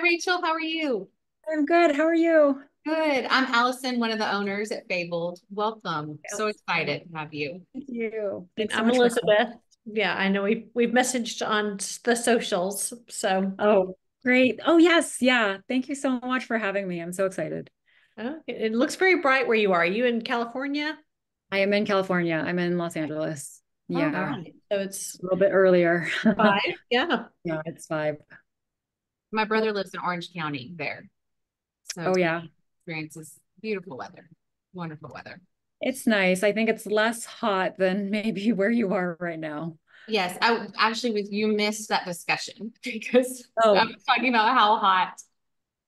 Rachel. How are you? I'm good. How are you? Good. I'm Allison, one of the owners at Fabled. Welcome. So Yes. excited to have you. Thank you. And Thanks so I'm much for having me. Elizabeth. Yeah, I know we've messaged on the socials. So Oh, great. Oh, yes. Yeah. Thank you so much for having me. I'm so excited. it looks very bright where you are. Are you in California? I am in California. I'm in Los Angeles. All All Yeah. right. right. So it's A little bit earlier. 5. Yeah. Yeah, it's 5. My brother lives in Orange County there. So Oh, yeah. he experiences beautiful weather, wonderful weather. It's nice. I think it's less hot than maybe where you are right now. Yes, I actually was you missed that discussion because I Oh, was talking about how hot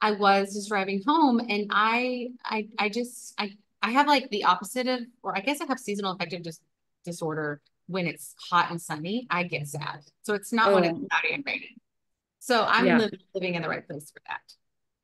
I was just driving home and I have like the opposite of, or I guess I have seasonal affective disorder. When it's hot and sunny, I get sad. So it's not when it's oh, cloudy and raining. So I'm yeah. living in the right place for that.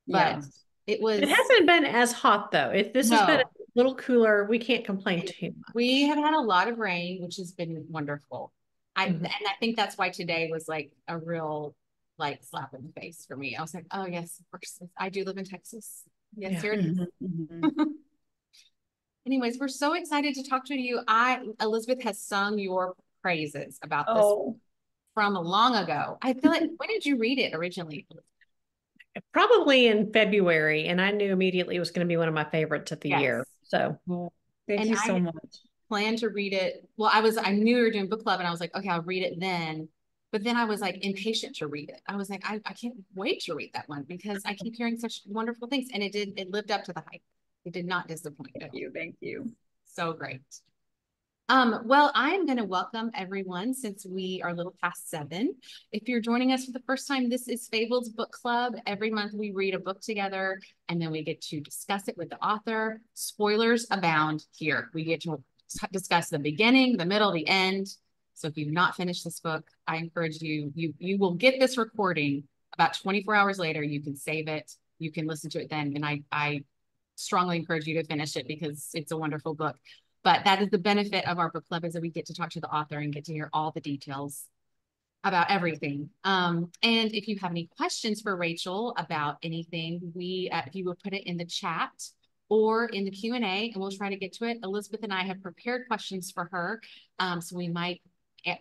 But Yeah. it It was hasn't been as hot though. If this has been a no. little cooler, we can't complain too We much. have had a lot of rain, which has been wonderful. And Mhm. I think that's why today was like a real like slap in the face for me. I was like, oh yes, of course. I do live in Texas. Yes, Yeah. here it Mhm, is. mhm. Anyways, we're so excited to talk to you. Elizabeth has sung your praises about this Oh, from long ago. I feel like, when did you read it originally? Probably in February, and I knew immediately it was going to be one of my favorites of the year. Yes. So well, thank And you so I much. planned to read it. Well, I knew we were doing book club and I was like, okay, I'll read it then. But then I was like impatient to read it. I was like, I can't wait to read that one because I keep hearing such wonderful things. And it lived up to the hype. It did not disappoint Thank at all. you. Thank you. So great. Well, I'm going to welcome everyone since we are a little past 7. If you're joining us for the first time, this is Fabled's Book Club. Every month we read a book together and then we get to discuss it with the author. Spoilers abound here. We get to discuss the beginning, the middle, the end. So if you've not finished this book, I encourage you will get this recording about 24 hours later. You can save it. You can listen to it then. And I strongly encourage you to finish it because it's a wonderful book. But that is the benefit of our book club is that we get to talk to the author and get to hear all the details about everything. And if you have any questions for Rachel about anything, if you would put it in the chat or in the Q&A, and we'll try to get to it. Elizabeth and I have prepared questions for her. So we might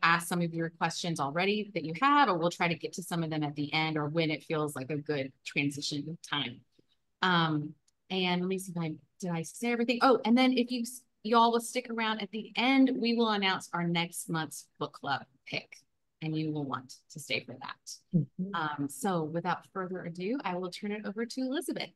ask some of your questions already that you have, or we'll try to get to some of them at the end or when it feels like a good transition time. Um, and let me see if did I say everything? Oh, and then if y'all will stick around at the end, we will announce our next month's book club pick, and you will want to stay for that. Mhm. So without further ado, I will turn it over to Elizabeth.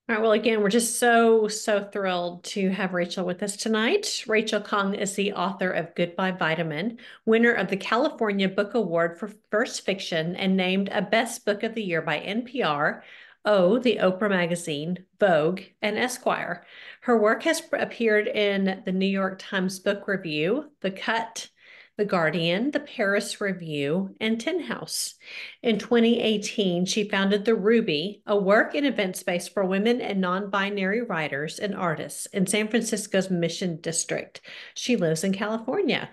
All right. Well, again, we're just so thrilled to have Rachel with us tonight. Rachel Khong is the author of Goodbye Vitamin, winner of the California Book Award for First Fiction, and named a Best Book of the Year by NPR, the Oprah Magazine, Vogue, and Esquire. Her work has appeared in the New York Times Book Review, The Cut, The Guardian, The Paris Review, and Tin House. In 2018, she founded The Ruby, a work and event space for women and non-binary writers and artists in San Francisco's Mission District. She lives in California.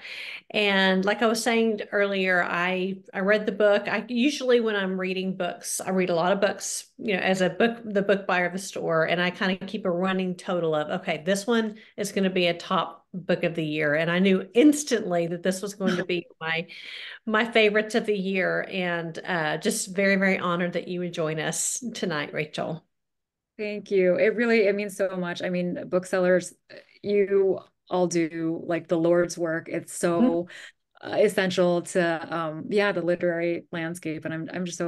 And like I was saying earlier, I read the book. I usually when I'm reading books, I read a lot of books, as the book buyer of the store, and I kind of keep a running total of, okay, this one is going to be a top book of the year. And I knew instantly that this was going to be my favorites of the year, and just very honored that you would join us tonight, Rachel. Thank you. It means so much. I mean, booksellers, you all do like the Lord's work. It's Mhm. so essential to yeah, the literary landscape. And I'm just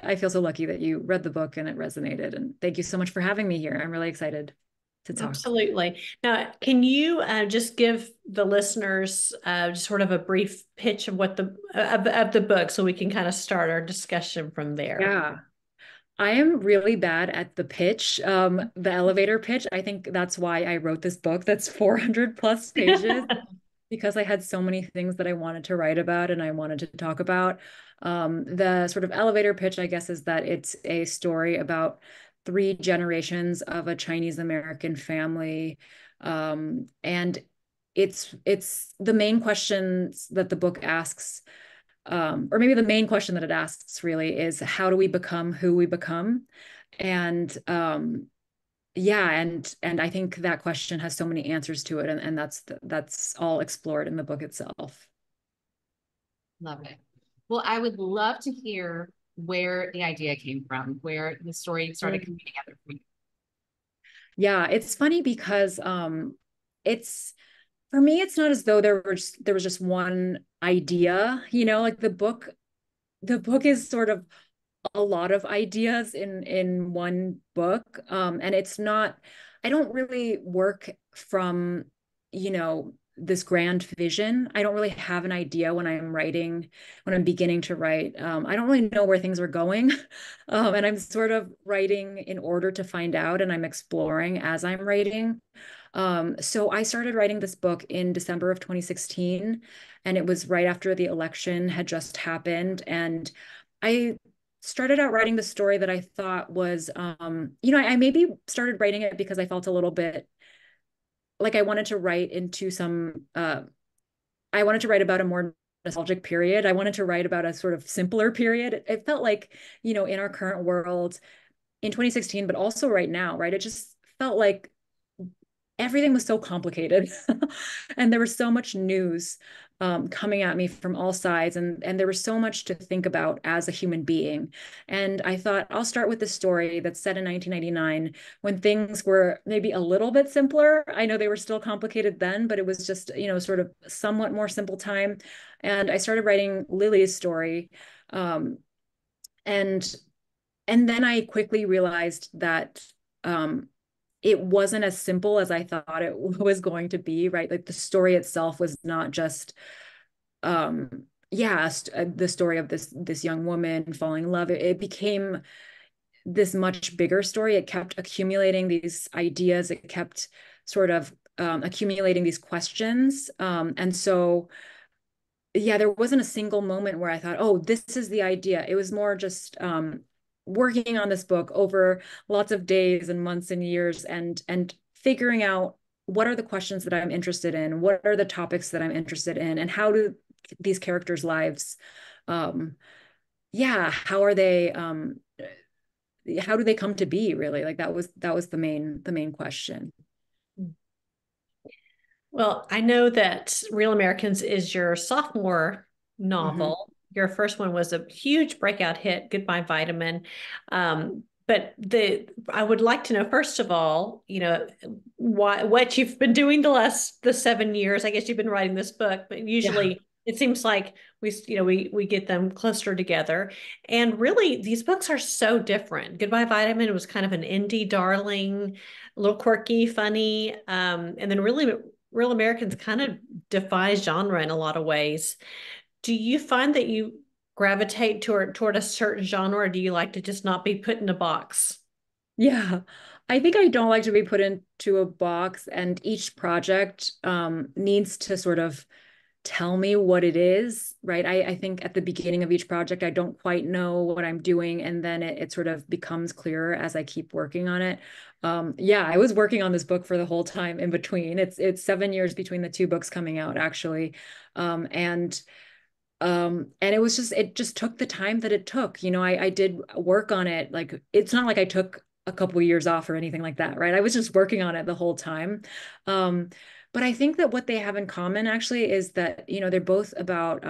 I feel so lucky that you read the book and it resonated. And thank you so much for having me here. I'm really excited to talk. Absolutely. Now, can you just give the listeners just sort of a brief pitch of what of the book, so we can kind of start our discussion from there? Yeah. I am really bad at the pitch, the elevator pitch. I think that's why I wrote this book that's 400 plus pages because I had so many things that I wanted to write about and I wanted to talk about. The sort of elevator pitch, I guess, is that it's a story about 3 generations of a Chinese American family. And it's the main questions that the book asks or maybe the main question that it asks really is, how do we become who we become? And yeah, and I think that question has so many answers to it, and that's all explored in the book itself. Love it. Well, I would love to hear where the idea came from, where the story started coming together for you. Yeah, it's funny because it's for me, it's not as though there was just one idea, like the book is sort of a lot of ideas in one book. And it's not, I don't really work from, this grand vision. I don't really have an idea when I'm writing, when I'm beginning to write. I don't really know where things are going. And I'm sort of writing in order to find out, and I'm exploring as I'm writing. So I started writing this book in December of 2016, and it was right after the election had just happened. And I started out writing the story that I thought was, I maybe started writing it because I felt a little bit like I wanted to write into I wanted to write about a more nostalgic period. I wanted to write about a sort of simpler period. It felt like, in our current world in 2016, but also right now, right? It just felt like everything was so complicated and there was so much news coming at me from all sides, and there was so much to think about as a human being. And I thought, I'll start with the story that's set in 1999, when things were maybe a little bit simpler. I know they were still complicated then, but it was just, sort of somewhat more simple time. And I started writing Lily's story. um, and and then I quickly realized that it wasn't as simple as I thought it was going to be, right? Like the story itself was not just, the story of this young woman falling in love. It became this much bigger story. It kept accumulating these ideas. It kept sort of accumulating these questions. And so, yeah, there wasn't a single moment where I thought, oh, this is the idea. It was more just working on this book over lots of days and months and years, and figuring out what are the questions that I'm interested in, what are the topics that I'm interested in, and how do these characters' lives, how are they, how do they come to be, really? Like that was the main question. Well, I know that Real Americans is your sophomore Mm-hmm. novel. Your first one was a huge breakout hit, Goodbye Vitamin. But I would like to know, first of all, what you've been doing the 7 years. I guess you've been writing this book, but Yeah. usually it seems like we get them closer together. And really, these books are so different. Goodbye Vitamin was kind of an indie darling, a little quirky, funny, and then really Real Americans kind of defies genre in a lot of ways. Do you find that you gravitate toward a certain genre, or do you like to just not be put in a box? Yeah, I think I don't like to be put into a box, and each project needs to sort of tell me what it is, right? I think at the beginning of each project, I don't quite know what I'm doing, and then it sort of becomes clearer as I keep working on it. Yeah, I was working on this book for the whole time in between. It's 7 years between the two books coming out, actually. Um, and and it just took the time that it took. I did work on it. Like, it's not like I took a couple of years off or anything like that, right? I was just working on it the whole time. Um, but I think that what they have in common actually is that, they're both about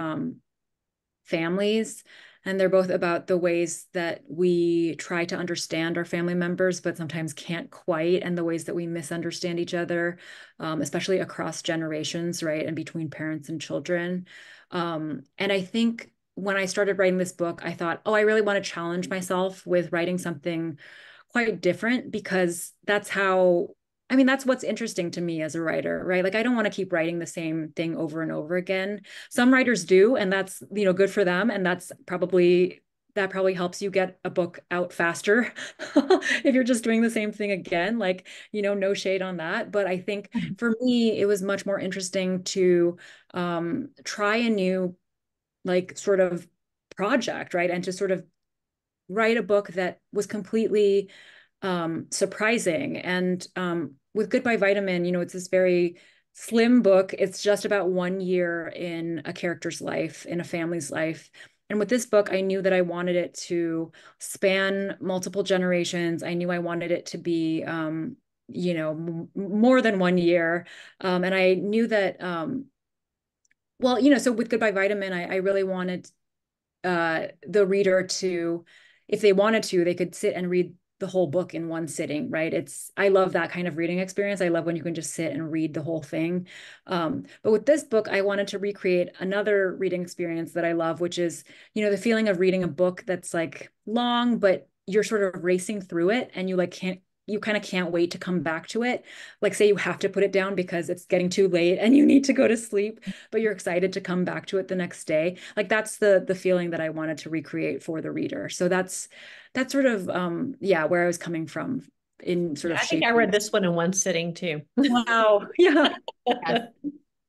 families, and they're both about the ways that we try to understand our family members, but sometimes can't quite, and the ways that we misunderstand each other, especially across generations, right? And between parents and children. And I think when I started writing this book, I thought, oh, I really want to challenge myself with writing something quite different, because that's what's interesting to me as a writer, right? Like, I don't want to keep writing the same thing over and over again. Some writers do, and that's, good for them. And that probably helps you get a book out faster if you're just doing the same thing again. Like, no shade on that. But I think for me, it was much more interesting to try a new, like, sort of project, right? And to sort of write a book that was completely surprising. And with Goodbye Vitamin, it's this very slim book. It's just about 1 year in a character's life, in a family's life. And with this book, I knew that I wanted it to span multiple generations. I knew I wanted it to be, more than 1 year. And I knew that, so with Goodbye Vitamin, I really wanted the reader to, if they wanted to, they could sit and read the whole book in one sitting, right? I love that kind of reading experience. I love when you can just sit and read the whole thing. But with this book, I wanted to recreate another reading experience that I love, which is, the feeling of reading a book that's like long, but you're sort of racing through it and you kind of can't wait to come back to it. Like say you have to put it down because it's getting too late and you need to go to sleep, but you're excited to come back to it the next day. Like that's the feeling that I wanted to recreate for the reader. So that's sort of where I was coming from in sort of I think shaping. I read this one in one sitting too. Wow. Yeah. Yes.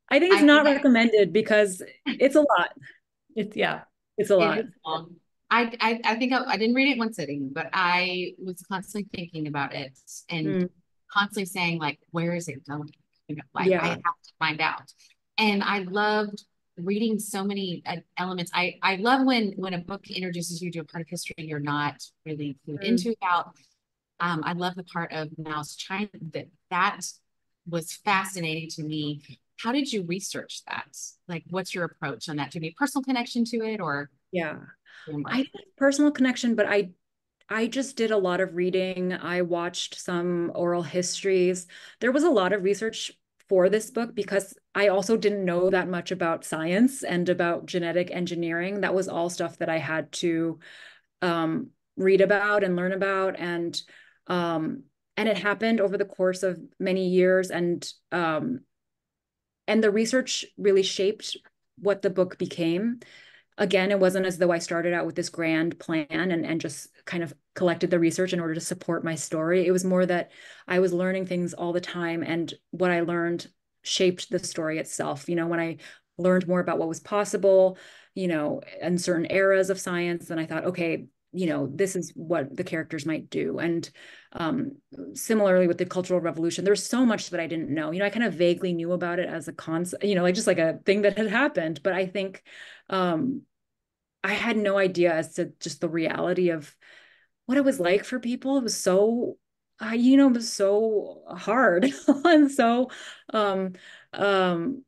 I think it's not recommended because it's a lot. It's a lot. It is long. I think I didn't read it one sitting, but I was constantly thinking about it and constantly saying like, where is it going? Like I have to find out. And I loved reading so many elements. I love when a book introduces you to a part of history you're not really clued into about. I love the part of Mao's China that was fascinating to me. How did you research that? Like, what's your approach on that? Do you have a personal connection to it, or I didn't have a personal connection, but I just did a lot of reading. I watched some oral histories. There was a lot of research for this book because I also didn't know that much about science and about genetic engineering. That was all stuff that I had to read about and learn about. And it happened over the course of many years. And the research really shaped what the book became. Again, it wasn't as though I started out with this grand plan and just kind of collected the research in order to support my story. It was more that I was learning things all the time, and what I learned shaped the story itself. When I learned more about what was possible, in certain eras of science, then I thought, okay, this is what the characters might do. And similarly with the Cultural Revolution, there's so much that I didn't know. I kind of vaguely knew about it as a concept, like just like a thing that had happened. But I think I had no idea as to just the reality of what it was like for people. It was so, it was so hard. And so, and to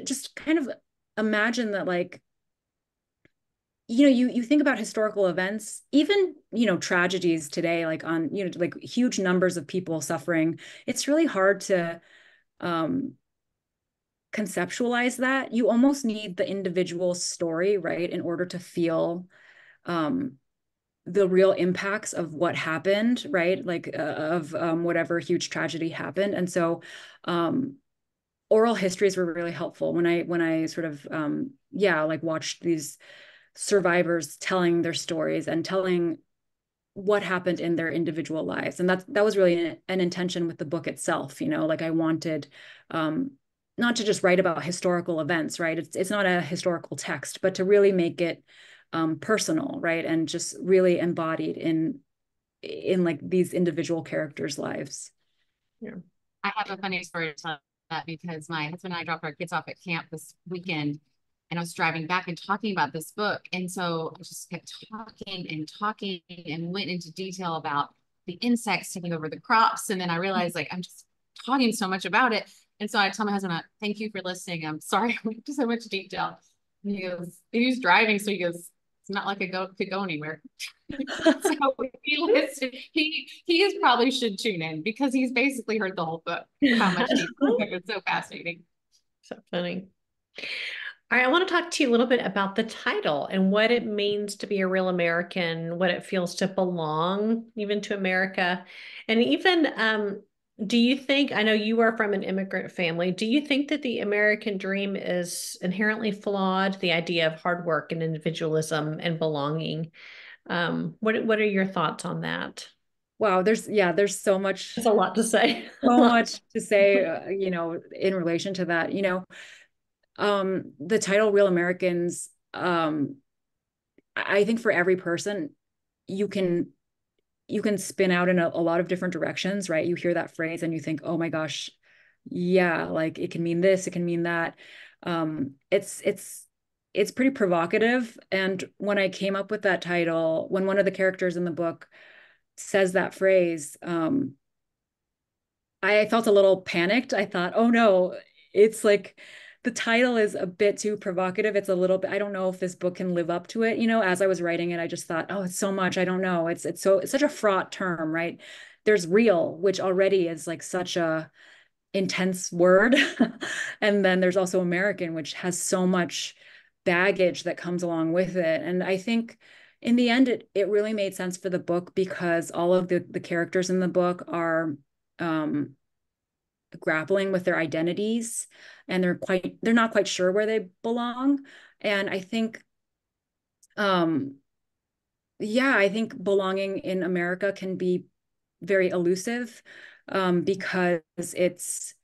just kind of imagine that, like, you think about historical events, even, tragedies today, like on, like huge numbers of people suffering. It's really hard to conceptualize that. You almost need the individual story, right, in order to feel the real impacts of what happened, right? Like of whatever huge tragedy happened. And so oral histories were really helpful when I sort of like watched these survivors telling their stories and telling what happened in their individual lives. And that was really an intention with the book itself. Like I wanted not to just write about historical events, right? It's not a historical text, but to really make it personal, right? And just really embodied in like these individual characters' lives. Yeah. I have a funny story to tell that because my husband and I dropped our kids off at camp this weekend, and I was driving back and talking about this book. And so I just kept talking and went into detail about the insects taking over the crops. And then I realized like I'm just talking so much about it. And so I tell my husband, thank you for listening. I'm sorry I went into so much detail. And he was driving, so he goes, it's not like I could go anywhere. So he listened. He probably should tune in because he's basically heard the whole book. How much it's so fascinating. So funny. All right, I want to talk to you a little bit about the title and what it means to be a real American, what it feels to belong even to America. And even, do you think, I know you are from an immigrant family, do you think that the American dream is inherently flawed, the idea of hard work and individualism and belonging? What are your thoughts on that? Wow, there's so much. That's a lot to say. So much to say, in relation to that. The title Real Americans, I think for every person, you can spin out in a lot of different directions, right? You hear that phrase and you think, oh my gosh, yeah, like it can mean this, it can mean that. It's pretty provocative. And when I came up with that title, when one of the characters in the book says that phrase, I felt a little panicked. I thought, oh no, it's like the title is a bit too provocative. It's a little bit, I don't know if this book can live up to it. You know, as I was writing it, I just thought, oh, it's so much. I don't know. It's such a fraught term, right? There's real, which already is like such a intense word. And then there's also American, which has so much baggage that comes along with it. And I think in the end, it really made sense for the book because all of the characters in the book are um, grappling with their identities and they're not quite sure where they belong. And I think, um, yeah, I think belonging in America can be very elusive because it's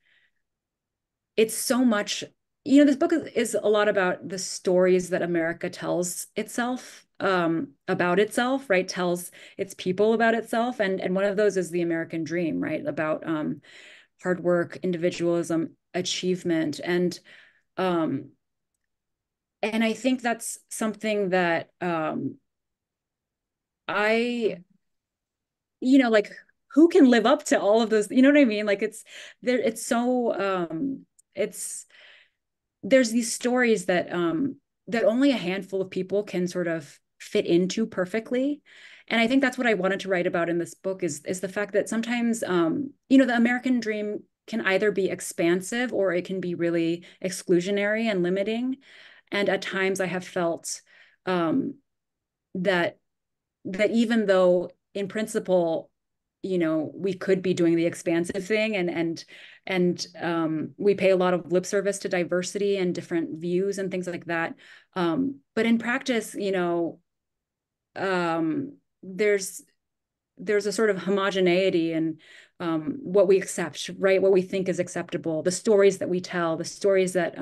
so much, this book is a lot about the stories that America tells itself about itself, right? Tells its people about itself. And one of those is the American dream, right? About hard work, individualism, achievement. Um, and I think that's something that I, like who can live up to all of those, you know what I mean? Like it's there, it's so it's there's these stories that only a handful of people can sort of fit into perfectly. And I think that's what I wanted to write about in this book is the fact that sometimes the American dream can either be expansive or it can be really exclusionary and limiting. And at times I have felt um, that even though in principle, we could be doing the expansive thing and we pay a lot of lip service to diversity and different views and things like that. But in practice, there's a sort of homogeneity in what we accept, right? What we think is acceptable, the stories that we tell, the stories that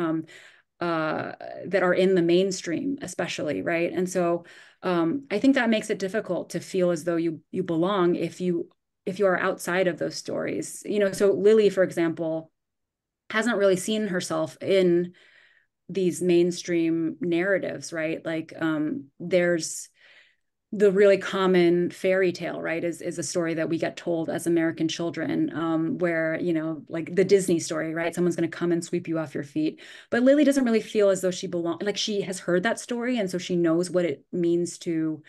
are in the mainstream, especially, right? And so I think that makes it difficult to feel as though you belong if you are outside of those stories. So Lily, for example, hasn't really seen herself in these mainstream narratives, right? Like there's the really common fairy tale, right, is a story that we get told as American children, where, like the Disney story, right? Someone's going to come and sweep you off your feet. But Lily doesn't really feel as though she belongs, like she has heard that story. And so she knows what it means to,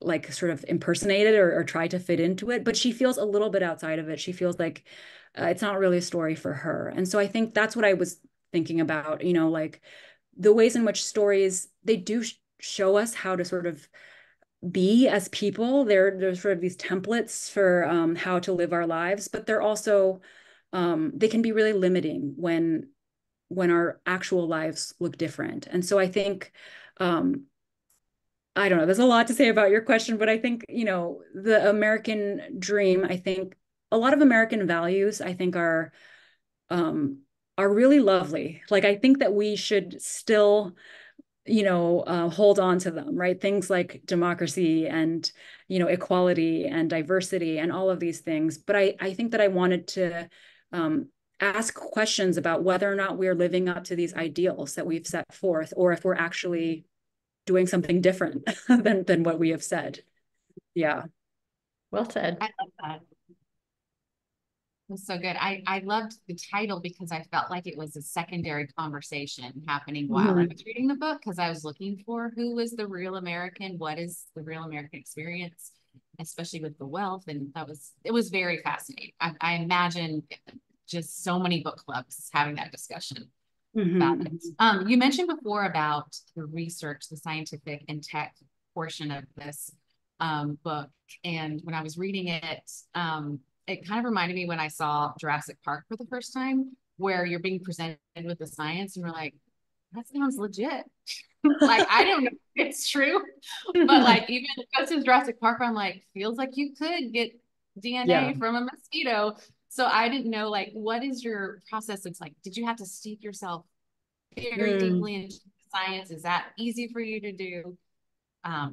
like sort of impersonate it or try to fit into it. But she feels a little bit outside of it. She feels like it's not really a story for her. And so I think that's what I was thinking about, like the ways in which stories, they do show us how to sort of be as people. There's sort of these templates for how to live our lives, but they're also they can be really limiting when our actual lives look different. And so I think I don't know, there's a lot to say about your question, but I think, the American dream, I think a lot of American values, I think are really lovely. Like I think that we should still hold on to them, right? Things like democracy and, equality and diversity and all of these things. But I think that I wanted to ask questions about whether or not we're living up to these ideals that we've set forth, or if we're actually doing something different than what we have said. Yeah. Well said. I love that. Was so good. I loved the title because I felt like it was a secondary conversation happening while I was reading the book, because I was looking for who is the real American, what is the real American experience, especially with the wealth. And it was very fascinating. I imagine just so many book clubs having that discussion about it. You mentioned before about the research, the scientific and tech portion of this book. And when I was reading it, it kind of reminded me when I saw Jurassic Park for the first time, where you're being presented with the science and you're like, that sounds legit. Like, I don't know if it's true, but like even Ghost in Jurassic Park, I'm like, feels like you could get DNA from a mosquito. So I didn't know, like, what is your process? It's like, did you have to steep yourself very deeply into science? Is that easy for you to do?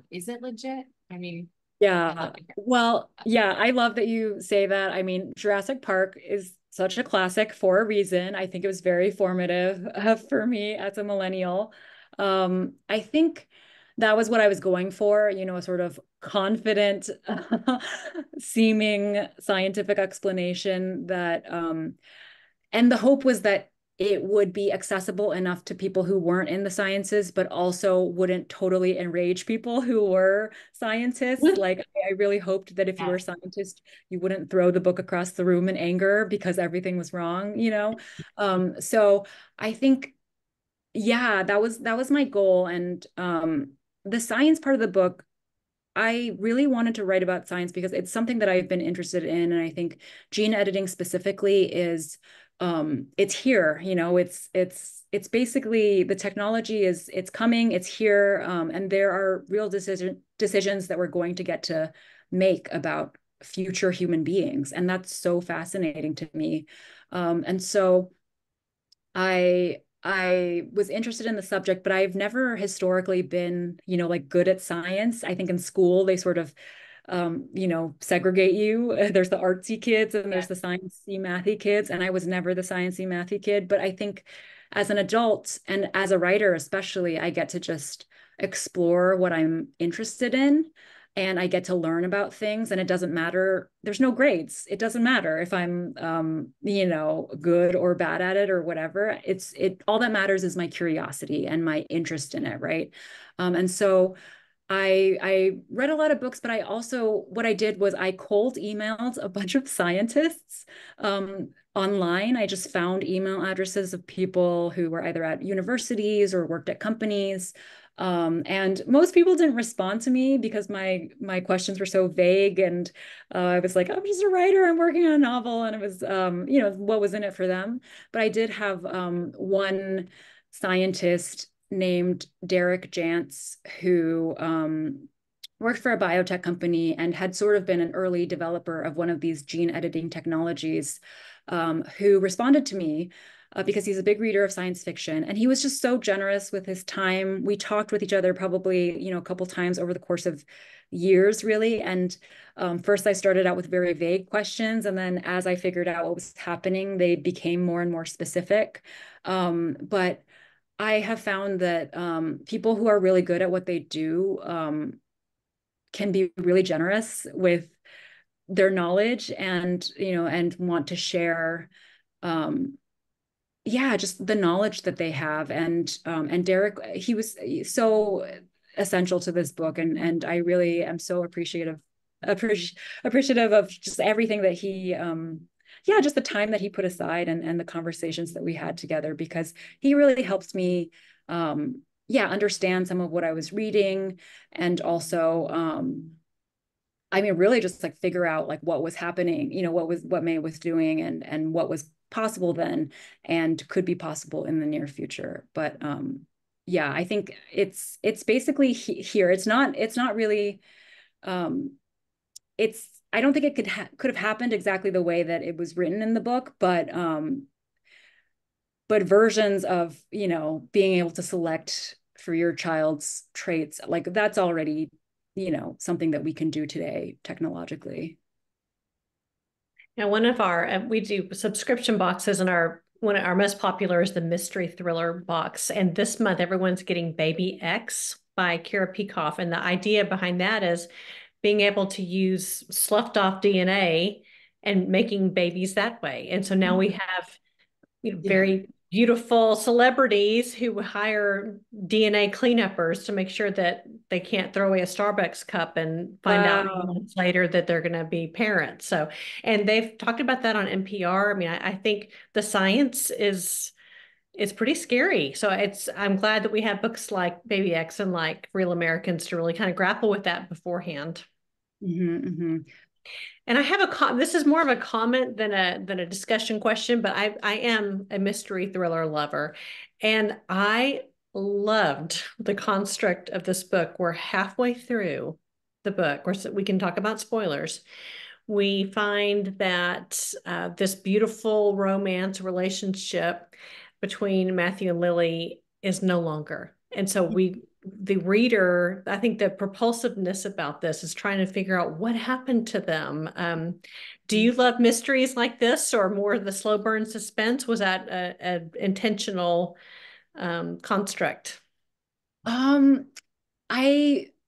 Is it legit? I mean, yeah. Well, yeah, I love that you say that. I mean, Jurassic Park is such a classic for a reason. I think it was very formative for me as a millennial. I think that was what I was going for, a sort of confident seeming scientific explanation that, and the hope was that it would be accessible enough to people who weren't in the sciences, but also wouldn't totally enrage people who were scientists. Like, I really hoped that if you were a scientist, you wouldn't throw the book across the room in anger because everything was wrong. So I think, yeah, that was my goal. And the science part of the book, I really wanted to write about science because it's something that I've been interested in. And I think gene editing specifically is it's here, it's basically the technology it's coming, it's here. And there are real decisions that we're going to get to make about future human beings. And that's so fascinating to me. And so I was interested in the subject, but I've never historically been, like good at science. I think in school they sort of, segregate you. There's the artsy kids and there's the sciencey mathy kids, and I was never the sciencey mathy kid. But I think as an adult and as a writer, especially, I get to just explore what I'm interested in and I get to learn about things, and it doesn't matter. There's no grades. It doesn't matter if I'm, good or bad at it or whatever. All that matters is my curiosity and my interest in it. Right. And so I read a lot of books, but what I did was I cold emailed a bunch of scientists online. I just found email addresses of people who were either at universities or worked at companies. And most people didn't respond to me because my questions were so vague. And I was like, I'm just a writer, I'm working on a novel. And it was, what was in it for them. But I did have one scientist named Derek Jantz who worked for a biotech company and had sort of been an early developer of one of these gene editing technologies, who responded to me because he's a big reader of science fiction. And he was just so generous with his time. We talked with each other probably, a couple times over the course of years, really. And first I started out with very vague questions. And then as I figured out what was happening, they became more and more specific. But I have found that people who are really good at what they do can be really generous with their knowledge and want to share just the knowledge that they have. And Derek, he was so essential to this book, and I really am so appreciative of just everything that he just the time that he put aside and the conversations that we had together, because he really helped me understand some of what I was reading, and also really just like figure out like what was happening, what May was doing, and what was possible then and could be possible in the near future. But I think it's basically here. It's not really I don't think it could have happened exactly the way that it was written in the book, but versions of, being able to select for your child's traits, like that's already, something that we can do today technologically. Now, one of we do subscription boxes, and one of our most popular is the mystery thriller box. And this month, everyone's getting Baby X by Kira Peikoff. And the idea behind that is being able to use sloughed off DNA and making babies that way. And so now we have, very beautiful celebrities who hire DNA cleanuppers to make sure that they can't throw away a Starbucks cup and find out months later that they're going to be parents. So, and they've talked about that on NPR. I mean, I think the science is pretty scary. So I'm glad that we have books like Baby X and like Real Americans to really kind of grapple with that beforehand. Mm-hmm, mm-hmm. And I have this is more of a comment than a discussion question, but I am a mystery thriller lover. And I loved the construct of this book. We're halfway through the book, we can talk about spoilers. We find that this beautiful romance relationship between Matthew and Lily is no longer. And so the reader, I think the propulsiveness about this is trying to figure out what happened to them. Do you love mysteries like this, or more of the slow burn suspense? Was that an intentional construct?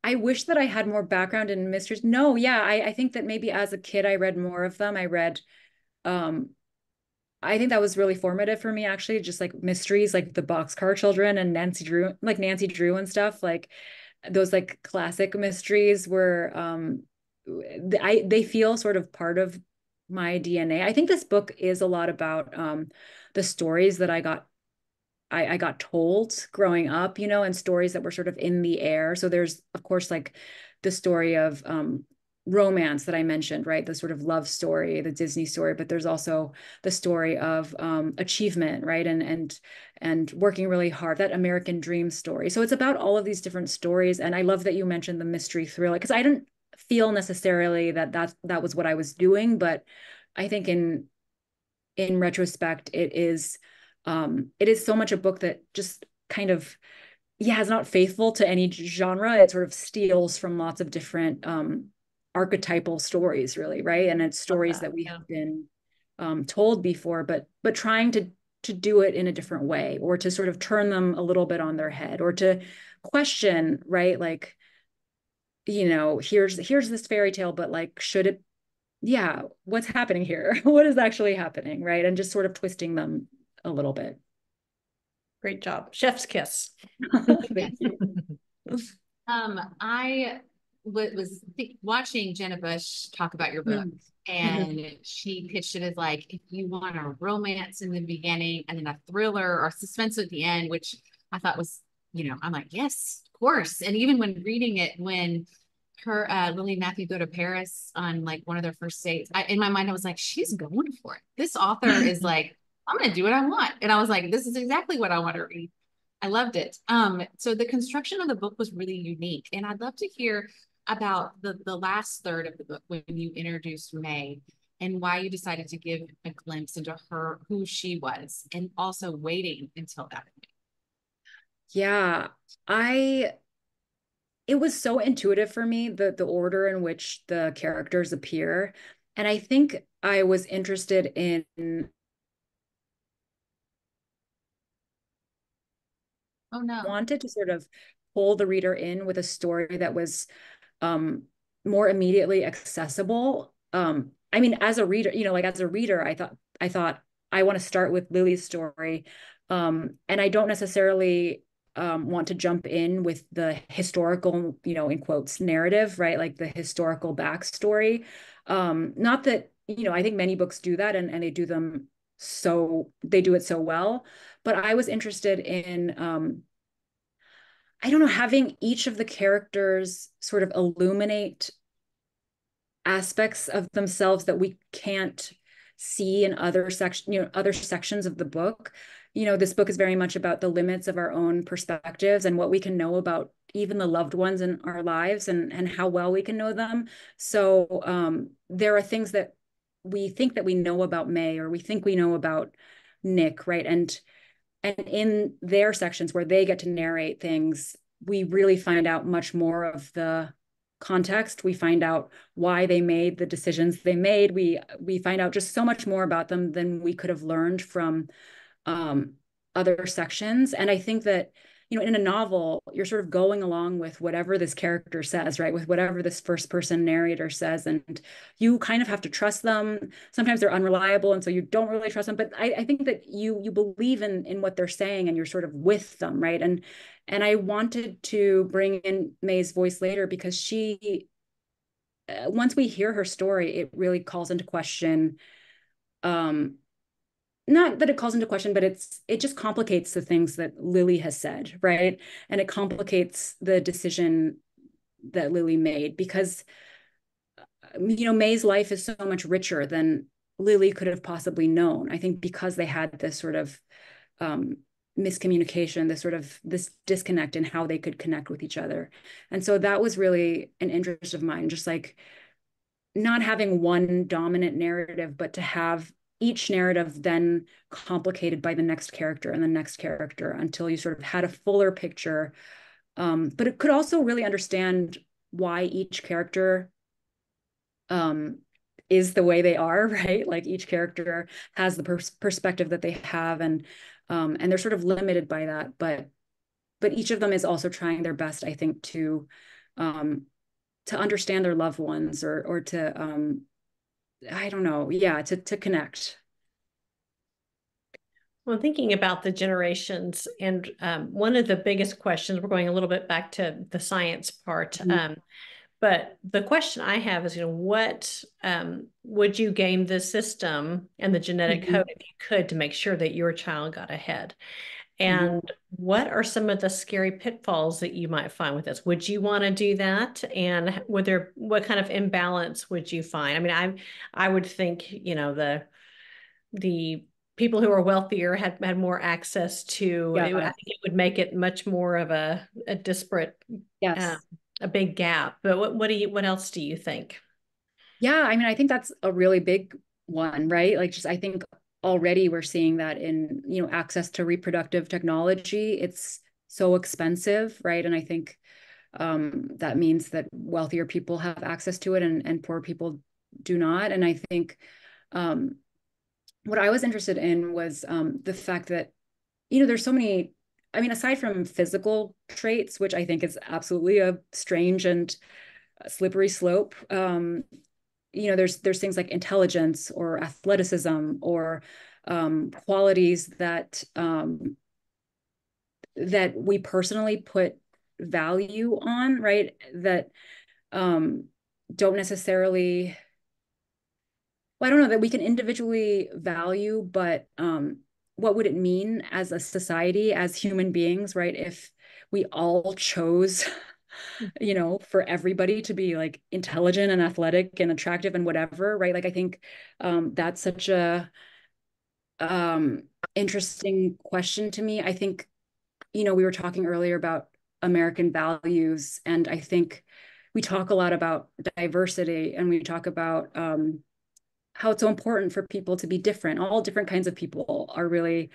I wish that I had more background in mysteries. No, yeah, I think that maybe as a kid I read more of them. Um I think that was really formative for me, actually, just like mysteries like the Boxcar Children and Nancy Drew and stuff. Like those like classic mysteries were they feel sort of part of my DNA. I think this book is a lot about the stories that I got told growing up, you know, and stories that were sort of in the air. So there's, of course, like the story of romance that I mentioned, right? The sort of love story, the Disney story, but there's also the story of achievement, right? And working really hard, that American dream story. So it's about all of these different stories. And I love that you mentioned the mystery thriller, because I didn't feel necessarily that was what I was doing, but I think in retrospect, it is so much a book that just kind of, yeah, is not faithful to any genre. It sort of steals from lots of different archetypal stories, really, right? And it's Love stories that. that we Yeah. have been told before, but trying to do it in a different way, or to sort of turn them a little bit on their head, or to question, right? Like, you know, here's this fairy tale, but like, should it, yeah, what's happening here? What is actually happening, right? And just sort of twisting them a little bit. Great job. Chef's kiss. Thank you. I was watching Jenna Bush talk about your book, Mhm. and she pitched it as like, if you want a romance in the beginning and then a thriller or suspense at the end, which I thought was, I'm like, yes, of course. And even when reading it, when her Lily and Matthew go to Paris on like one of their first dates, in my mind I was like, she's going for it. This author is like, I'm gonna do what I want, and I was like, this is exactly what I want to read. I loved it. So the construction of the book was really unique, and I'd love to hear about the last third of the book when you introduced May and why you decided to give a glimpse into her, who she was, and also waiting until that. Yeah, I it was so intuitive for me, the order in which the characters appear. And I think I was interested in Oh no. wanted to sort of pull the reader in with a story that was um more immediately accessible. I mean, as a reader, you know, like as a reader, I thought I want to start with Lily's story. And I don't necessarily want to jump in with the historical, you know, in quotes, narrative, right? Like the historical backstory. Not that, you know, I think many books do that, and they do it so well. But I was interested in I don't know, having each of the characters sort of illuminate aspects of themselves that we can't see in other sections of the book. You know, this book is very much about the limits of our own perspectives and what we can know about even the loved ones in our lives, and how well we can know them. So there are things that we think that we know about May, or we think we know about Nick, right? And in their sections where they get to narrate things, we really find out much more of the context. We find out why they made the decisions they made. We find out just so much more about them than we could have learned from um, other sections. And I think that, you know, in a novel, you're sort of going along with whatever this character says, right? With whatever this first person narrator says. And you kind of have to trust them. Sometimes they're unreliable, and so you don't really trust them. But I think that you believe in what they're saying, and you're sort of with them, right? And I wanted to bring in May's voice later, because she once we hear her story, it really calls into question um not that it calls into question, but it just complicates the things that Lily has said, right? And it complicates the decision that Lily made, because you know, May's life is so much richer than Lily could have possibly known. I think because they had this sort of um, miscommunication, this disconnect in how they could connect with each other. And so that was really an interest of mine, just like not having one dominant narrative, but to have each narrative then complicated by the next character and the next character, until you sort of had a fuller picture but it could also really understand why each character is the way they are, right? Like each character has the perspective that they have, and they're sort of limited by that, but each of them is also trying their best, I think, to understand their loved ones, or to I don't know, yeah, to connect. Well, thinking about the generations, and one of the biggest questions, we're going a little bit back to the science part, but the question I have is, what would you game the system and the genetic code if you could, to make sure that your child got ahead? And what are some of the scary pitfalls that you might find with this? Would you want to do that? And what kind of imbalance would you find? I mean, I would think, the people who are wealthier had more access to, I think it would make it much more of a disparate, Yes. A big gap. But what else do you think? Yeah, I mean, I think that's a really big one, right? Like, just I think already we're seeing that in, access to reproductive technology. It's so expensive, right? And I think that means that wealthier people have access to it, and poor people do not. And I think what I was interested in was the fact that, there's so many, I mean, aside from physical traits, which I think is absolutely a strange and slippery slope, there's things like intelligence or athleticism, or qualities that we personally put value on, right? That don't necessarily, well, I don't know, that we can individually value, but what would it mean as a society, as human beings, right? If we all chose, for everybody to be like intelligent and athletic and attractive and whatever, right? Like, I think that's such a interesting question to me. I think, we were talking earlier about American values, and I think we talk a lot about diversity, and we talk about how it's so important for people to be different. All different kinds of people are really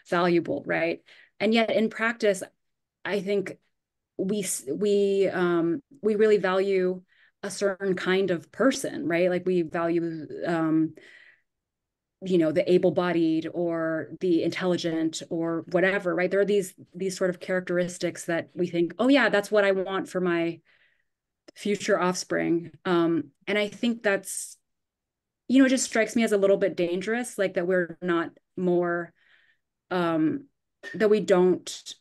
valuable, right? And yet in practice, I think we really value a certain kind of person, right? Like we value the able-bodied or the intelligent or whatever, right? There are these sort of characteristics that we think, oh yeah, that's what I want for my future offspring. And I think that's, it just strikes me as a little bit dangerous, like that we're not more, that we don't,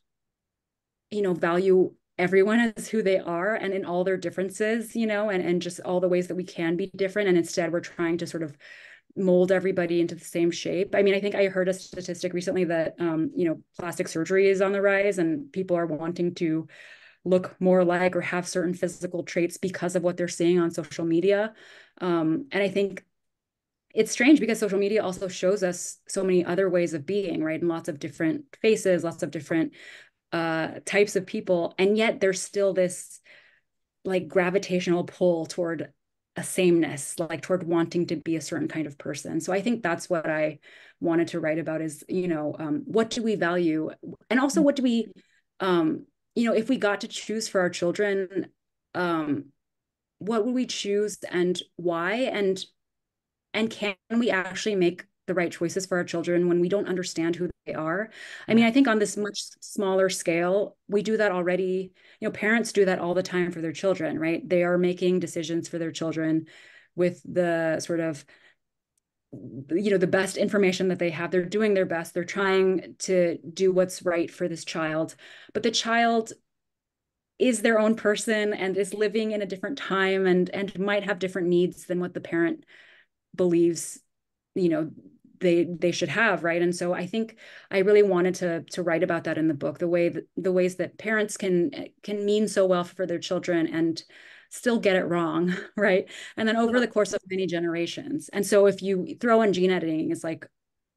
value everyone as who they are and in all their differences, and just all the ways that we can be different. And instead we're trying to sort of mold everybody into the same shape. I mean, I think I heard a statistic recently that, plastic surgery is on the rise, and people are wanting to look more like or have certain physical traits because of what they're seeing on social media. And I think it's strange because social media also shows us so many other ways of being, right? And lots of different faces, lots of different types of people. And yet there's still this like gravitational pull toward a sameness, like toward wanting to be a certain kind of person. So I think that's what I wanted to write about is, what do we value? And also what do we, if we got to choose for our children, what would we choose and why? And can we actually make the right choices for our children when we don't understand who they are? I mean, I think on this much smaller scale, we do that already. Parents do that all the time for their children, right? They are making decisions for their children with the sort of, the best information that they have. They're doing their best. They're trying to do what's right for this child. But the child is their own person and is living in a different time and might have different needs than what the parent believes they should have, right? And so I think I really wanted to write about that in the book, the ways that parents can mean so well for their children and still get it wrong, right? And then over the course of many generations. And so if you throw in gene editing, it's like,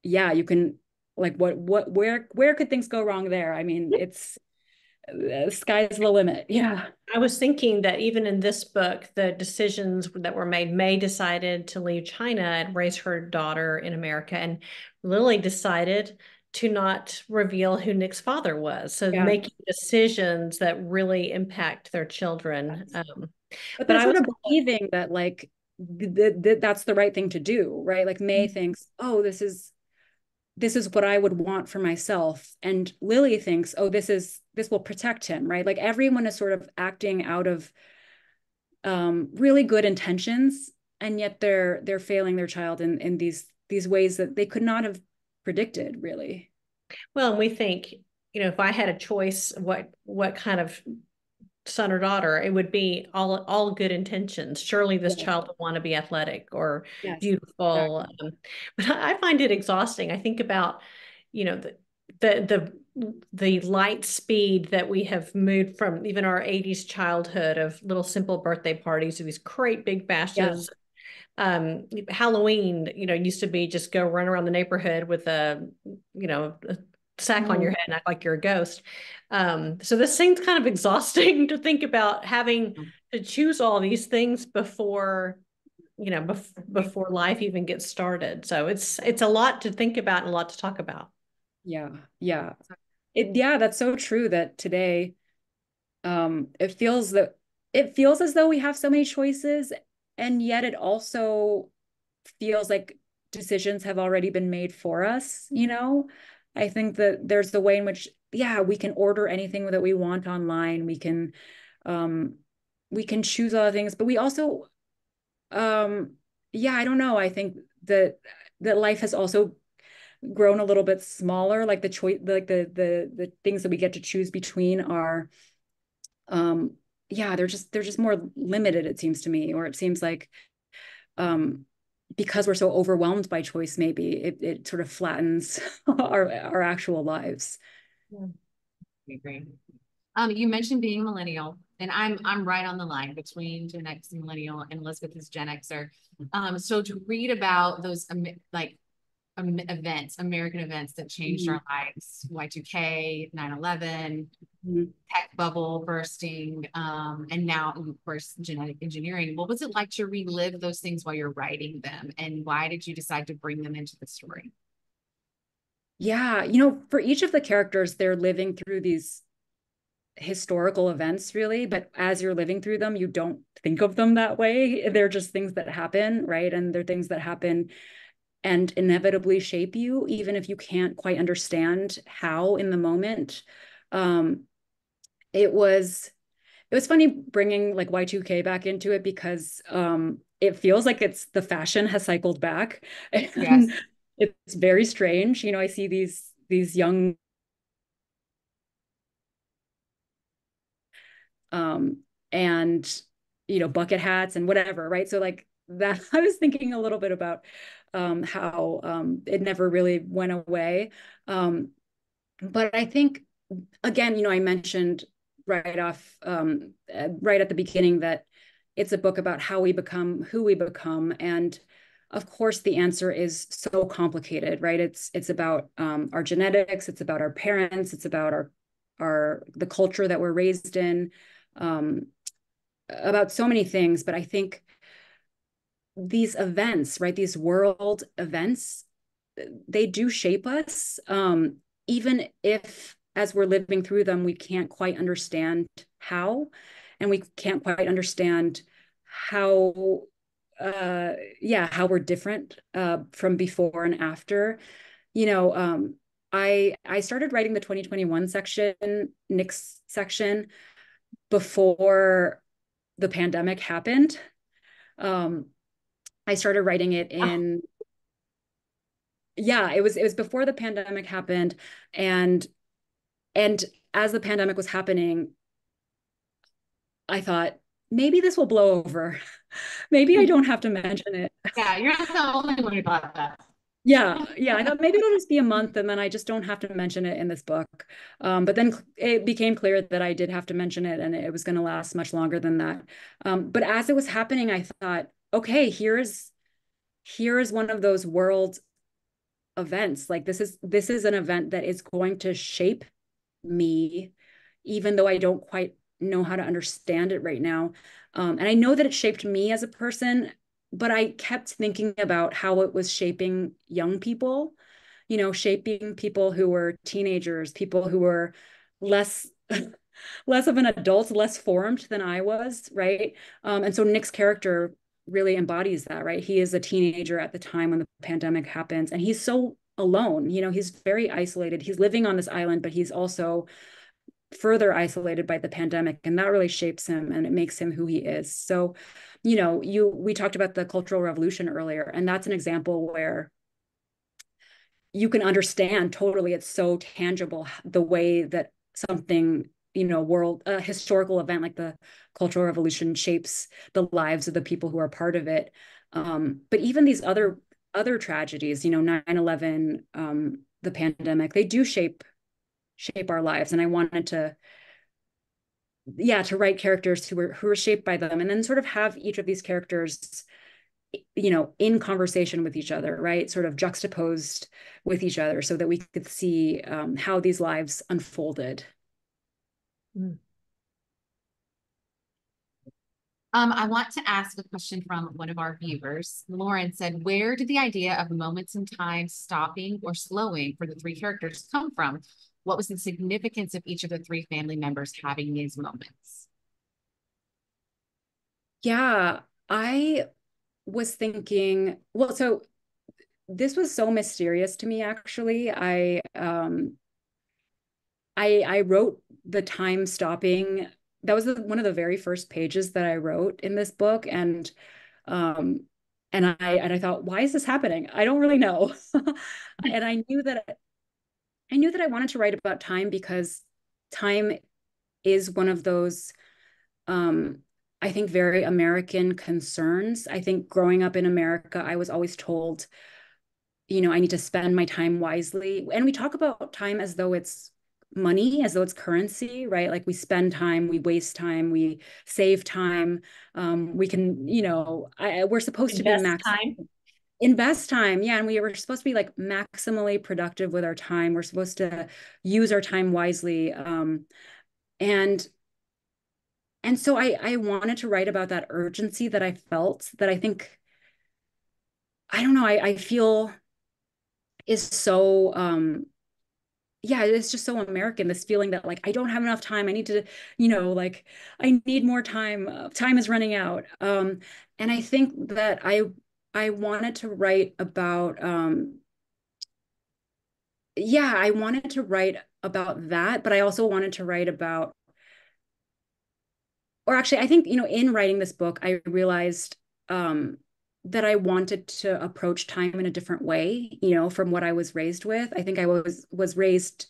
yeah, you can, like, where could things go wrong there? I mean, it's the sky's the limit. Yeah. I was thinking that even in this book, the decisions that were made, May decided to leave China and raise her daughter in America, and Lily decided to not reveal who Nick's father was. So making decisions that really impact their children. But But they're I sort was of believing that like that's the right thing to do, right? Like May thinks, oh, this is what I would want for myself. And Lily thinks, oh, this will protect him, right? Like everyone is sort of acting out of really good intentions, and yet they're failing their child in these ways that they could not have predicted, really. well, and we think, if I had a choice, what kind of son or daughter, it would be all good intentions. Surely this Yes. child would want to be athletic or Yes, beautiful. exactly. But I find it exhausting. I think about, the light speed that we have moved from even our 80s childhood of little simple birthday parties to these great big Yeah. bashes. Halloween, used to be just go run around the neighborhood with a sack on your head and act like you're a ghost. So this seems kind of exhausting to think about having to choose all these things before, before life even gets started. So it's a lot to think about and a lot to talk about. Yeah. Yeah. That's so true that today, it feels as though we have so many choices, and yet it also feels like decisions have already been made for us, you know? I think that there's the way in which, yeah, we can order anything that we want online. Um, we can choose all the things, but we also, yeah, I don't know. I think that life has also grown a little bit smaller. Like the choice, like the things that we get to choose between are, um, yeah, they're just more limited, it seems to me, or it seems like, um, because we're so overwhelmed by choice, maybe it sort of flattens our actual lives. Yeah. I agree. You mentioned being millennial, and I'm right on the line between Gen X and millennial, and Elizabeth is Gen Xer. So to read about those like events, American events that changed our lives, Y2K, 9/11, Mhm. tech bubble bursting, and now, of course, genetic engineering. What was it like to relive those things while you're writing them? And why did you decide to bring them into the story? Yeah, for each of the characters, they're living through these historical events, really, but as you're living through them, you don't think of them that way. They're just things that happen, right? And they're things that happen and inevitably shape you, even if you can't quite understand how in the moment. Um, it was funny bringing like Y2K back into it, because it feels like it's the fashion has cycled back. And Yes. it's very strange. I see these young, um and bucket hats and whatever, right? So like that, I was thinking a little bit about how it never really went away. But I think, again, I mentioned right at the beginning, that it's a book about how we become who we become. And of course, the answer is so complicated, right? It's about our genetics, it's about our parents, it's about the culture that we're raised in, um, about so many things. But I think these events, right, these world events, they do shape us, even if as we're living through them, we can't quite understand how, and we can't quite understand how, how we're different from before and after. You know, I started writing the 2021 section, Nick's section, before the pandemic happened. Um, I started writing it Oh, in Yeah, it was before the pandemic happened, and and as the pandemic was happening, I thought maybe this will blow over. Maybe I don't have to mention it. Yeah, you're not the only one who thought that. Yeah, yeah, I thought maybe it'll just be a month, and then I just don't have to mention it in this book. But then it became clear that I did have to mention it, and it was going to last much longer than that. But as it was happening, I thought, okay, here's one of those world events. Like this is an event that is going to shape me, even though I don't quite know how to understand it right now. And I know that it shaped me as a person, but I kept thinking about how it was shaping young people, shaping people who were teenagers, people who were less less of an adult, less formed than I was, right? And so Nick's character really embodies that, right? He is a teenager at the time when the pandemic happens, and he's so alone. He's very isolated. He's living on this island, but he's also further isolated by the pandemic, and that really shapes him and it makes him who he is. So, we talked about the Cultural Revolution earlier, and that's an example where you can understand totally, it's so tangible the way that something, world a historical event like the Cultural Revolution shapes the lives of the people who are part of it. But even these other tragedies, 9/11, the pandemic, they do shape our lives. And I wanted to write characters who were shaped by them, and then sort of have each of these characters in conversation with each other, right? Sort of juxtaposed with each other so that we could see how these lives unfolded. I want to ask a question from one of our viewers. Lauren said, where did the idea of moments in time stopping or slowing for the three characters come from? What was the significance of each of the three family members having these moments? Yeah, I was thinking, well, so this was so mysterious to me, actually. I wrote the time stopping. That was one of the very first pages that I wrote in this book. Um, and I thought, why is this happening? I don't really know. And I knew that I wanted to write about time because time is one of those, I think, very American concerns. I think growing up in America, I was always told, I need to spend my time wisely. And we talk about time as though it's money, as though it's currency, right? Like we spend time, we waste time, we save time. We can, we're supposed to be invest time. Yeah. And we were supposed to be like maximally productive with our time. We're supposed to use our time wisely. And so I wanted to write about that urgency that I felt, that I think, I don't know, I feel is so, yeah, it's just so American, this feeling that like, I don't have enough time. I need to, like, I need more time. Time is running out. And I think that I wanted to write about, yeah, I wanted to write about that, but I also wanted to write about, or actually, I think, in writing this book, I realized that I wanted to approach time in a different way, from what I was raised with. I think I was raised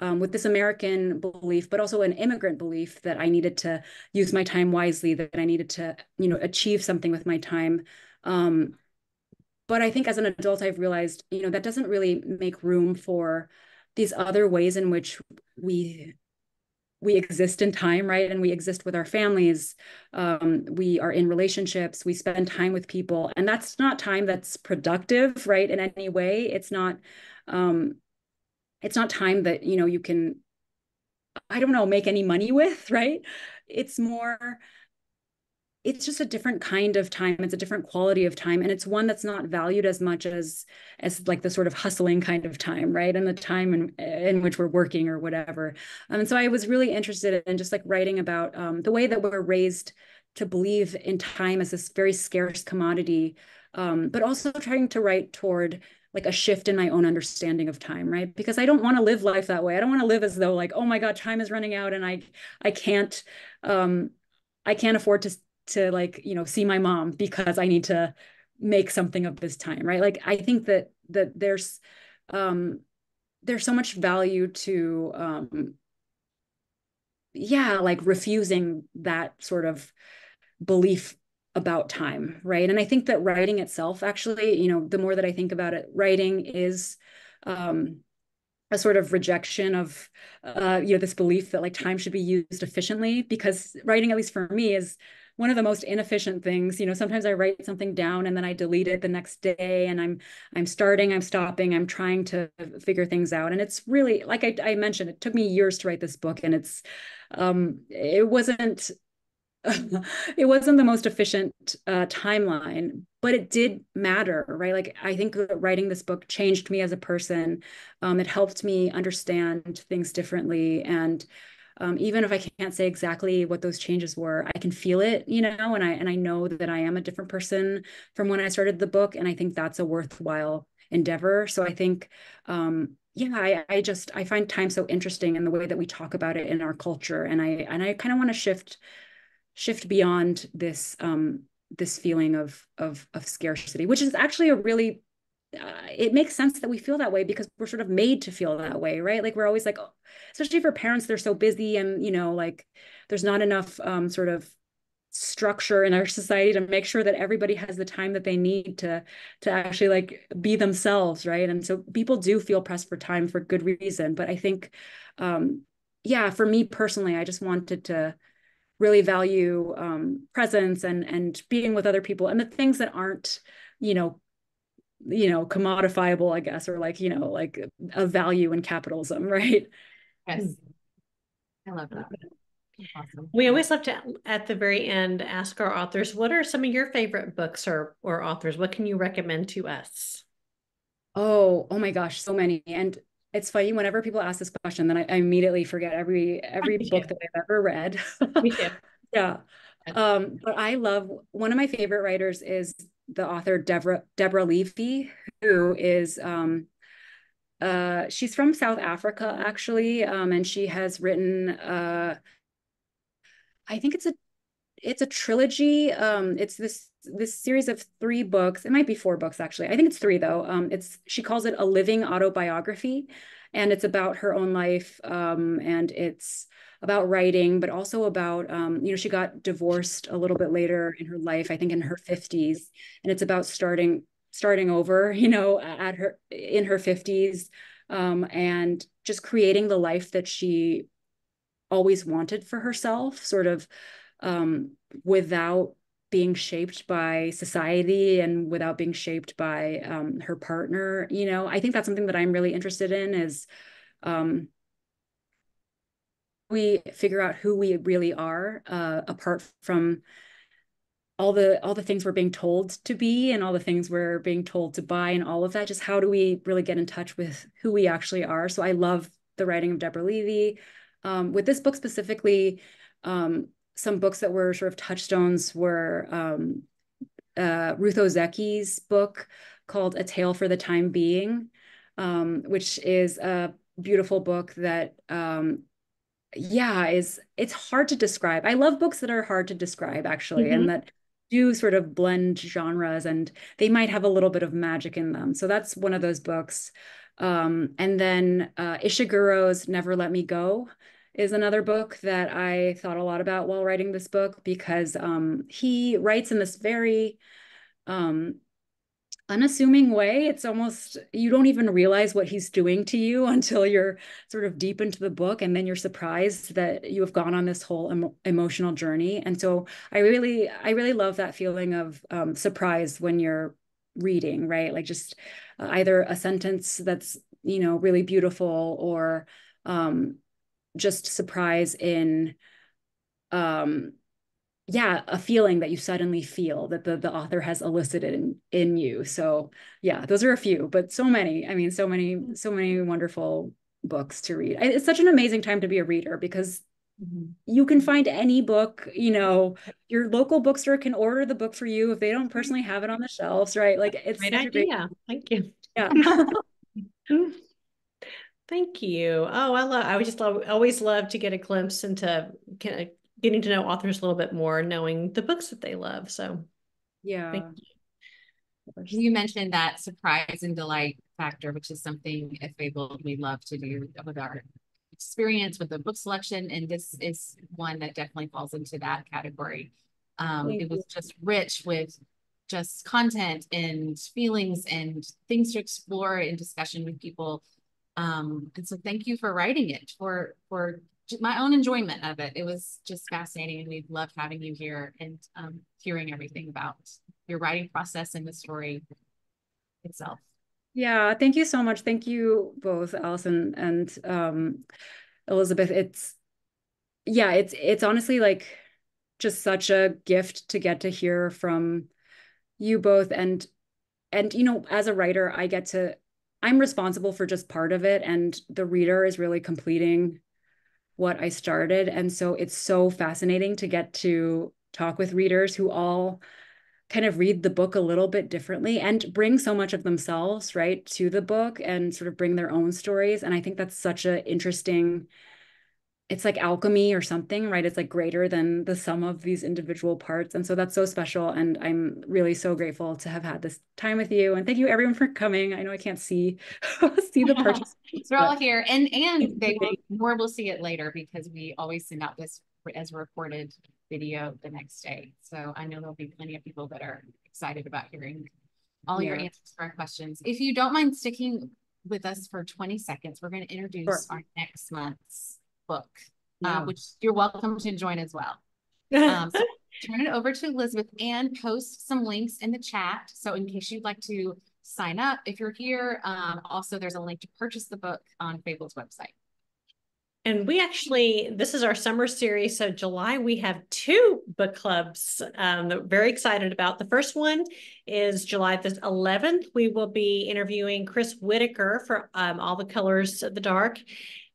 with this American belief, but also an immigrant belief that I needed to use my time wisely, that I needed to, achieve something with my time. But I think as an adult, I've realized, that doesn't really make room for these other ways in which we exist in time, right? And we exist with our families. We are in relationships. We spend time with people, and that's not time that's productive, right? In any way, it's not time that you can, I don't know, make any money with, right? It's more, it's just a different kind of time. It's a different quality of time, and it's one that's not valued as much as like the sort of hustling kind of time, right? And the time in which we're working or whatever. And so I was really interested in just like writing about the way that we're raised to believe in time as this very scarce commodity, but also trying to write toward like a shift in my own understanding of time, right? Because I don't want to live life that way. I don't want to live as though like, oh my God, time is running out and I can't afford to like, see my mom because I need to make something of this time, right? Like I think that there's so much value to yeah, like refusing that sort of belief about time, right? And I think that writing itself, actually, the more that I think about it, writing is a sort of rejection of this belief that like time should be used efficiently, because writing, at least for me, is one of the most inefficient things. Sometimes I write something down and then I delete it the next day, and I'm starting, I'm stopping, I'm trying to figure things out. And it's really, like I mentioned, it took me years to write this book, and it wasn't it wasn't the most efficient timeline, but it did matter, right? Like I think that writing this book changed me as a person. It helped me understand things differently, and even if I can't say exactly what those changes were, I can feel it, and I know that I am a different person from when I started the book, and I think that's a worthwhile endeavor. So I think, yeah, I find time so interesting in the way that we talk about it in our culture, and I kind of want to shift beyond this feeling of scarcity, which is actually a really it makes sense that we feel that way because we're sort of made to feel that way, right? Like we're always like, oh, especially for parents, they're so busy and like there's not enough sort of structure in our society to make sure that everybody has the time that they need to actually like be themselves, right? And so people do feel pressed for time for good reason. But I think yeah, for me personally, I just wanted to really value presence and being with other people and the things that aren't, commodifiable, I guess, or like, like a value in capitalism, right? Yes. I love that. Awesome. We always love to, at the very end, ask our authors, what are some of your favorite books or authors? What can you recommend to us? Oh my gosh, so many. And it's funny, whenever people ask this question, then I immediately forget every Me book too. that I've ever read. Me too. Yeah. But I love one of my favorite writers is the author Deborah Levy, who is she's from South Africa actually, and she has written I think it's a trilogy. It's this series of 3 books. It might be 4 books actually. I think it's 3 though. It's she calls it a living autobiography, and it's about her own life. And it's about writing, but also about she got divorced a little bit later in her life. I think in her 50s, and it's about starting over. At her in her 50s, and just creating the life that she always wanted for herself, sort of without being shaped by society and without being shaped by her partner. I think that's something that I'm really interested in is we figure out who we really are apart from all the things we're being told to be and all the things we're being told to buy and all of that. Just how do we really get in touch with who we actually are? So I love the writing of Deborah Levy. With this book specifically, some books that were sort of touchstones were Ruth Ozeki's book called A Tale for the Time Being, which is a beautiful book that yeah, it's hard to describe. I love books that are hard to describe actually, Mhm. and that do sort of blend genres and they might have a little bit of magic in them. So that's one of those books. And then Ishiguro's Never Let Me Go is another book that I thought a lot about while writing this book because he writes in this very um, unassuming way. It's almost, you don't even realize what he's doing to you until you're sort of deep into the book. And then you're surprised that you have gone on this whole emotional journey. And so I really love that feeling of surprise when you're reading, right? Like just either a sentence that's, really beautiful or just surprise in, um, yeah, a feeling that you suddenly feel that the author has elicited in you. So yeah, those are a few, but so many. I mean, so many wonderful books to read. It's such an amazing time to be a reader because you can find any book, your local bookstore can order the book for you if they don't personally have it on the shelves, right? Like it's Great such a great, idea. Thank you. yeah. Thank you. Oh, I would just always love to get a glimpse into kind of getting to know authors a little bit more, knowing the books that they love. So thank Yeah. you. You mentioned that surprise and delight factor, which is something at Fabled we love to do with our experience with the book selection. And this is one that definitely falls into that category. Thank It you. was just rich with just content and feelings and things to explore in discussion with people. And so thank you for writing it for my own enjoyment of it. It was just fascinating, and we loved having you here and hearing everything about your writing process and the story itself. Yeah, thank you so much. Thank you both, Allison and Elizabeth. It's yeah, it's honestly like just such a gift to get to hear from you both. And you know, as a writer, I'm responsible for just part of it, and the reader is really completing what I started. And so it's so fascinating to get to talk with readers who all kind of read the book a little bit differently and bring so much of themselves, right, to the book and sort of bring their own stories. And I think that's such an interesting, it's like alchemy or something, right? It's like greater than the sum of these individual parts. And so that's so special. And I'm really so grateful to have had this time with you. And thank you everyone for coming. I know I can't see the participants. They're all here, and more will see it later because we always send out this as a recorded video the next day. So I know there'll be plenty of people that are excited about hearing all your answers to our questions. If you don't mind sticking with us for 20 seconds, we're going to introduce our next month's book, which you're welcome to join as well. So turn it over to Elizabeth and post some links in the chat. So in case you'd like to sign up, if you're here, also there's a link to purchase the book on Fabled's website. And this is our summer series. So July, we have 2 book clubs that we're very excited about. The first one is July the 11th. We will be interviewing Chris Whitaker for All the Colors of the Dark.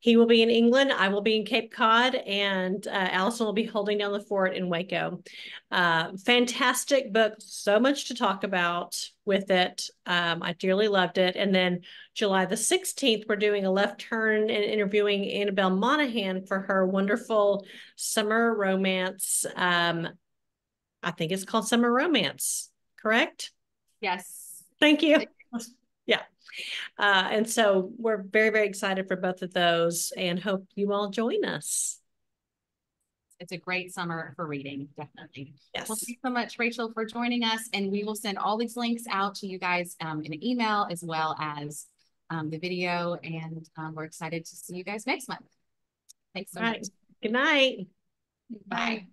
He will be in England. I will be in Cape Cod, and Allison will be holding down the fort in Waco. Fantastic book. So much to talk about with it. I dearly loved it. And then July the 16th, we're doing a left turn and interviewing Annabelle Monaghan for her wonderful summer romance. I think it's called Summer Romance, correct? Yes. Thank you. Yeah. And so we're very, very excited for both of those and hope you all join us. It's a great summer for reading, definitely. Yes. Well, thank you so much, Rachel, for joining us. And we will send all these links out to you guys in an email as well as the video. And we're excited to see you guys next month. Thanks so much. Good night. Bye.